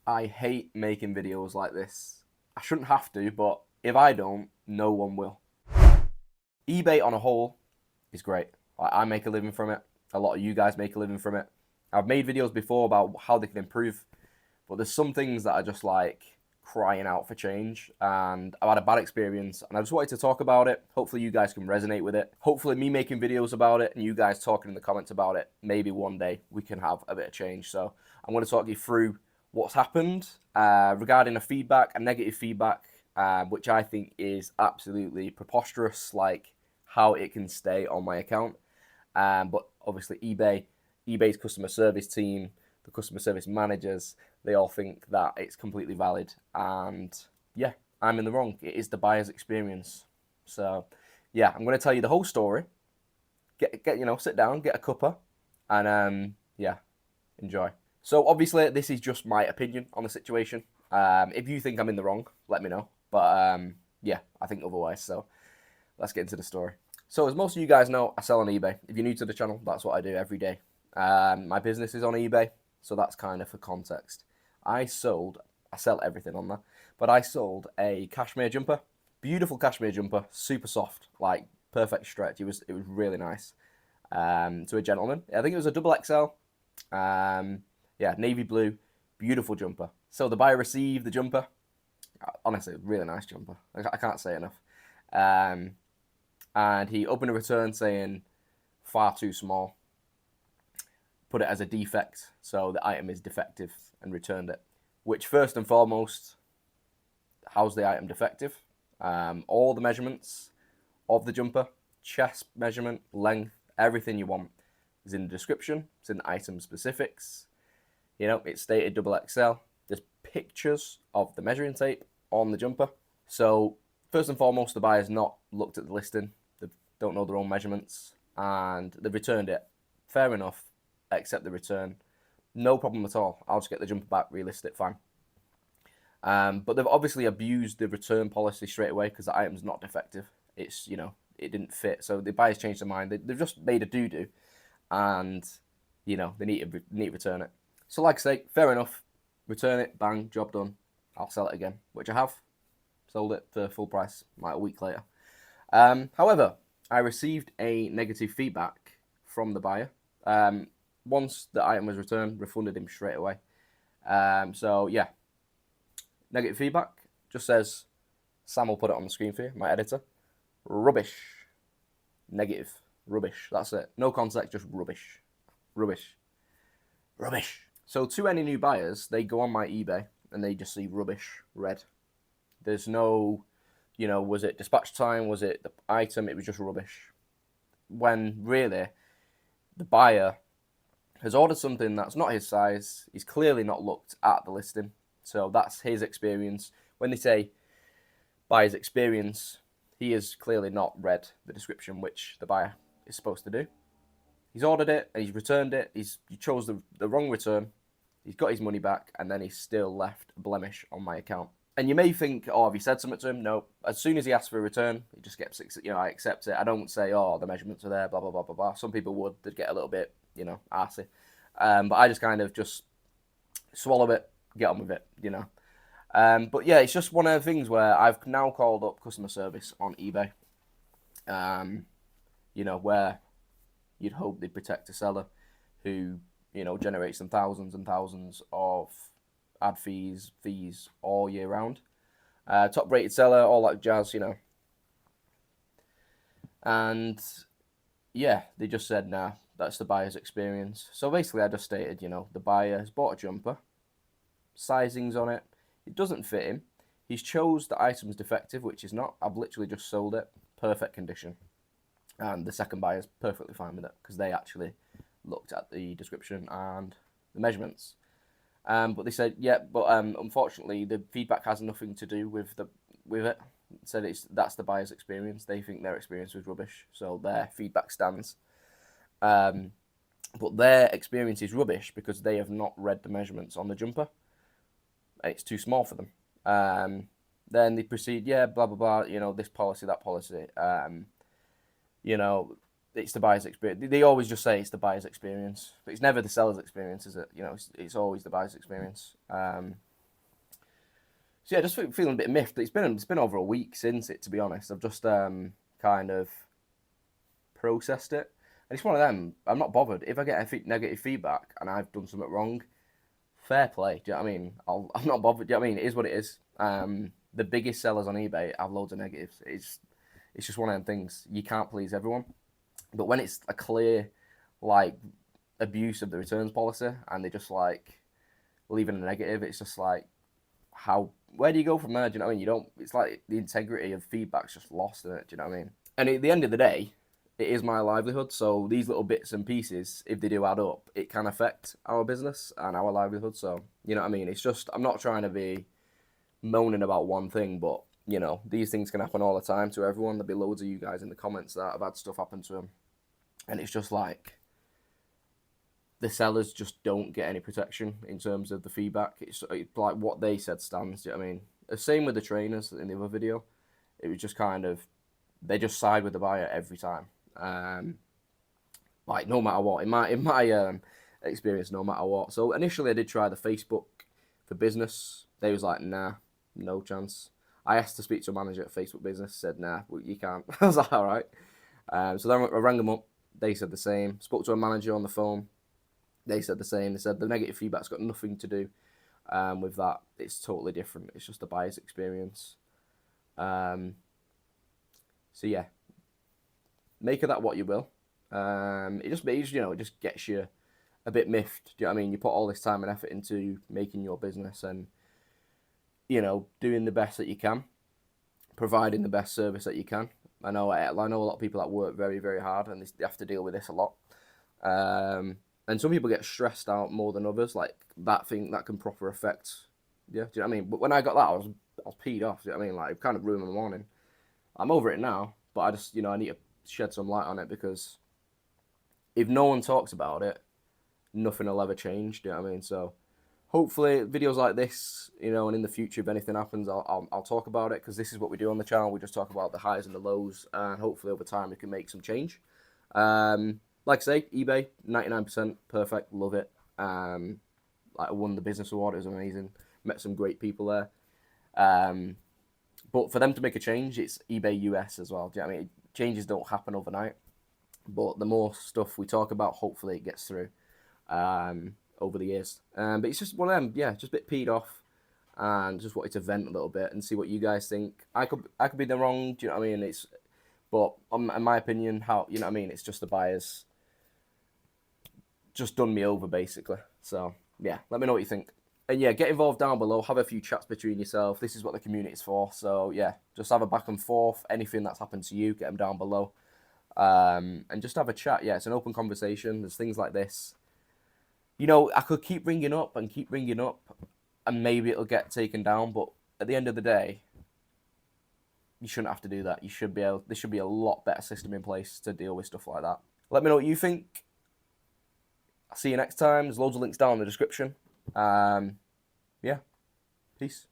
I hate making videos like this. I shouldn't have to, but if I don't, no one will. eBay on a whole is great. I make a living from it. A lot of you guys make a living from it. I've made videos before about how they can improve, but there's some things that are just like crying out for change, and I've had a bad experience and I just wanted to talk about it. Hopefully you guys can resonate with it. Hopefully me making videos about it and you guys talking in the comments about it, maybe one day we can have a bit of change. So I'm going to talk you through what's happened regarding a feedback, a negative feedback, which I think is absolutely preposterous, like how it can stay on my account. But obviously eBay's customer service team, the customer service managers, they all think that it's completely valid. And yeah, I'm in the wrong. It is the buyer's experience. So yeah, I'm going to tell you the whole story. Get sit down, get a cuppa, and yeah, enjoy. So obviously this is just my opinion on the situation. If you think I'm in the wrong, let me know. But yeah, I think otherwise. So let's get into the story. So as most of you guys know, I sell on eBay. If you're new to the channel, that's what I do every day. My business is on eBay, so that's kind of for context. I sell everything on there, but I sold a cashmere jumper, beautiful cashmere jumper, super soft, like perfect stretch. It was really nice. To a gentleman. I think it was a double XL. Yeah, navy blue, beautiful jumper. So the buyer received the jumper. Honestly, really nice jumper. I can't say enough. And he opened a return saying far too small. Put it as a defect, so the item is defective, and returned it. Which, first and foremost, how's the item defective? All the measurements of the jumper, chest measurement, length, everything you want is in the description. It's in the item specifics. You know, it's stated double XL. There's pictures of the measuring tape on the jumper. So first and foremost, the buyer's not looked at the listing. They don't know their own measurements, and they've returned it. Fair enough. Accept the return. No problem at all. I'll just get the jumper back, relist it, fine. But they've obviously abused the return policy straight away because the item's not defective. It's, it didn't fit. So the buyers changed their mind. They've just made a doo-doo, and, they need to return it. So like I say, fair enough. Return it, bang, job done. I'll sell it again, which I have. Sold it for full price, like a week later. However, I received a negative feedback from the buyer. Once the item was returned, refunded him straight away. So yeah, negative feedback just says, Sam will put it on the screen for you, my editor. Rubbish. Negative. Rubbish. That's it. No context, just rubbish. Rubbish. Rubbish. So to any new buyers, they go on my eBay and they just see rubbish red. There's no, was it dispatch time? Was it the item? It was just rubbish. When really, the buyer has ordered something that's not his size. He's clearly not looked at the listing. So that's his experience. When they say buyer's experience, he has clearly not read the description, which the buyer is supposed to do. He's ordered it and he's returned it. He chose the wrong return. He's got his money back, and then he's still left a blemish on my account. And you may think, oh, have you said something to him? No. As soon as he asks for a return, he just gets, I accept it. I don't say, oh, the measurements are there, blah, blah, blah, blah, blah. Some people would. They'd get a little bit, arsey. But I just kind of just swallow it, get on with it, But yeah, it's just one of the things where I've now called up customer service on eBay, where you'd hope they'd protect a seller who, generates them thousands and thousands of ad fees all year round. Top rated seller, all that jazz, And yeah, they just said, nah, that's the buyer's experience. So basically I just stated, the buyer has bought a jumper, sizings on it, it doesn't fit him. He's chose the item's defective, which is not. I've literally just sold it, perfect condition. And the second buyer's perfectly fine with it because they actually looked at the description and the measurements. But they said, yeah, but unfortunately the feedback has nothing to do with it. It said that's the buyer's experience. They think their experience was rubbish, so their feedback stands. But their experience is rubbish because they have not read the measurements on the jumper. It's too small for them. Then they proceed, yeah, blah, blah, blah, this policy, that policy. It's the buyer's experience. They always just say it's the buyer's experience. But it's never the seller's experience, is it? It's always the buyer's experience. So yeah, just feeling a bit miffed. It's been over a week since it, to be honest. I've just kind of processed it, and it's one of them. I'm not bothered if I get negative feedback and I've done something wrong. Fair play. Do you know what I mean? I'm not bothered. Do you know what I mean? It is what it is. The biggest sellers on eBay have loads of negatives. It's just one of them things. You can't please everyone. But when it's a clear, like, abuse of the returns policy and they just like leaving a negative, it's just like, where do you go from there? Do you know what I mean? You don't. It's like the integrity of feedback's just lost in it. Do you know what I mean? And at the end of the day, it is my livelihood. So these little bits and pieces, if they do add up, it can affect our business and our livelihood. So you know what I mean? It's just, I'm not trying to be moaning about one thing, but you know, these things can happen all the time to everyone. There'll be loads of you guys in the comments that have had stuff happen to them, and it's just like the sellers just don't get any protection in terms of the feedback. It's like what they said stands. Do you know what I mean? The same with the trainers in the other video. It was just kind of, they just side with the buyer every time. Like no matter what, in my experience, no matter what. So initially I did try the Facebook for business. They was like, nah, no chance. I asked to speak to a manager at Facebook Business, said, nah, you can't. I was like, all right. So then I rang them up. They said the same. Spoke to a manager on the phone. They said the same. They said the negative feedback's got nothing to do with that. It's totally different. It's just a buyer's experience. So yeah, make of that what you will. It just gets you a bit miffed. Do you know what I mean? You put all this time and effort into making your business and, you know, doing the best that you can, providing the best service that you can. I know a lot of people that work very, very hard and they have to deal with this a lot. And some people get stressed out more than others. Like that can proper affect. Yeah, do you know what I mean? But when I got that, I was peed off. Do you know what I mean? Like it kind of ruined my morning. I'm over it now, but I just, I need to shed some light on it because if no one talks about it, nothing will ever change. Do you know what I mean? So hopefully videos like this, and in the future, if anything happens, I'll talk about it because this is what we do on the channel. We just talk about the highs and the lows, and hopefully over time we can make some change. Like I say, eBay, 99% perfect, love it. Like I won the business award, it was amazing. Met some great people there. But for them to make a change, it's eBay US as well. Do you know what I mean? Changes don't happen overnight. But the more stuff we talk about, hopefully it gets through over the years. But it's just one of them, yeah, just a bit peed off and just wanted to vent a little bit and see what you guys think. I could be in the wrong, do you know what I mean? But in my opinion, you know what I mean? It's just the buyers just done me over, basically. So, yeah, let me know what you think. And yeah, get involved down below. Have a few chats between yourself. This is what the community is for. So, yeah, just have a back and forth. Anything that's happened to you, get them down below. And just have a chat. Yeah, it's an open conversation. There's things like this. I could keep ringing up, and maybe it'll get taken down. But at the end of the day, you shouldn't have to do that. There should be a lot better system in place to deal with stuff like that. Let me know what you think. I'll see you next time. There's loads of links down in the description. Yeah, peace.